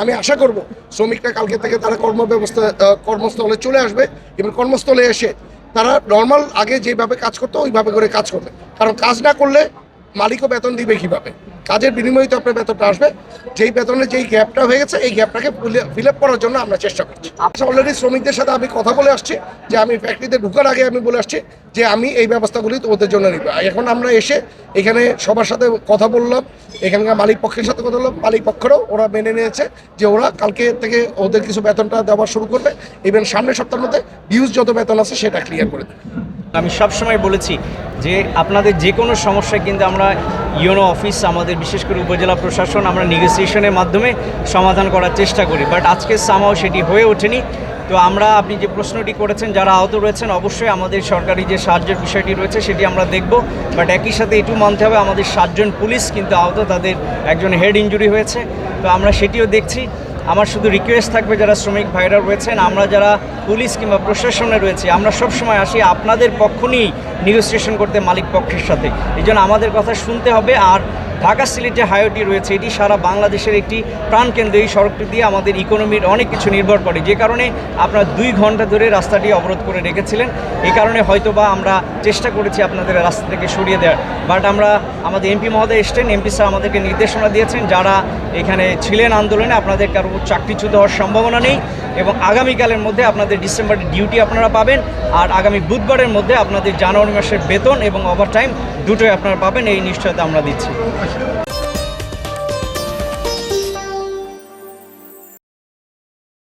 আমি আশা করব শ্রমিকরা কালকে থেকে তারা কর্মস্থলে চলে আসবে এবং কর্মস্থলে এসে তারা নর্মাল আগে যেভাবে কাজ করতো ওইভাবে করে কাজ করবে। কারণ কাজ না করলে মালিকও বেতন দিবে কীভাবে? কাজের বিনিময়ে তো আপনার বেতনটা আসবে। যেই বেতনে যেই গ্যাপটা হয়ে গেছে এই গ্যাপটাকে ফিল আপ করার জন্য আমরা চেষ্টা করছি। অলরেডি শ্রমিকদের সাথে আমি কথা বলে আসছি যে আমি ফ্যাক্টরিতে ঢোকার আগে আমি বলে আসছি যে আমি এই ব্যবস্থাগুলি ওদের জন্য নিব। এখন আমরা এসে এখানে সবার সাথে কথা বললাম, এখানকার মালিক পক্ষের সাথে কথা বললাম, মালিক পক্ষেরও ওরা মেনে নিয়েছে যে ওরা কালকে থেকে ওদের কিছু বেতনটা দেওয়া শুরু করবে। ইভেন সামনের সপ্তাহের মধ্যে ডিউজ যত বেতন আছে সেটা ক্লিয়ার করে দেবে। আমি সবসময় বলেছি যে আপনাদের যে কোনো সমস্যায় কিন্তু আমরা ইউনো অফিস, আমাদের বিশেষ করে উপজেলা প্রশাসন, আমরা নেগোসিয়েশনের মাধ্যমে সমাধান করার চেষ্টা করি। বাট আজকে সামহাও সেটি হয়ে ওঠেনি। তো আমরা, আপনি যে প্রশ্নটি করেছেন, যারা আহত রয়েছেন অবশ্যই আমাদের সরকারি যে সাহায্যের বিষয়টি রয়েছে সেটি আমরা দেখব। বাট একই সাথে এটু মানতে হবে আমাদের 7 জন পুলিশ কিন্তু আহত, তাদের একজন হেড ইনজুরি হয়েছে। তো আমরা সেটিও দেখছি। আমার শুধু রিকোয়েস্ট থাকবে যারা শ্রমিক ভাইরা রয়েছেন, আমরা যারা পুলিশ কিংবা প্রশাসনে রয়েছি, আমরা সবসময় আসি আপনাদের পক্ষ নিয়েই নেগোসিয়েশন করতে মালিক পক্ষের সাথে। এই জন্য আমাদের কথা শুনতে হবে। আর ঢাকা সিলেট যে হাইওয়েটি রয়েছে এটি সারা বাংলাদেশের একটি প্রাণকেন্দ্র। এই সড়কটি দিয়ে আমাদের ইকোনমির অনেক কিছু নির্ভর করে, যে কারণে আপনারা 2 ঘন্টা ধরে রাস্তাটি অবরোধ করে রেখেছিলেন। এই কারণে হয়তোবা আমরা চেষ্টা করেছি আপনাদের রাস্তা থেকে সরিয়ে দেওয়ার। বাট আমরা, আমাদের এমপি মহোদয় এসছেন, এমপি স্যার আমাদেরকে নির্দেশনা দিয়েছেন যারা এখানে ছিলেন আন্দোলনে আপনাদের কারো চাকরিচ্যুত হওয়ার সম্ভাবনা নেই এবং আগামীকালের মধ্যে আপনাদের ডিসেম্বরের ডিউটি আপনারা পাবেন। আর আগামী বুধবারের মধ্যে আপনাদের জানুয়ারি মাসের বেতন এবং ওভারটাইম দুটোই আপনারা পাবেন, এই নিশ্চয়তা আমরা দিচ্ছি।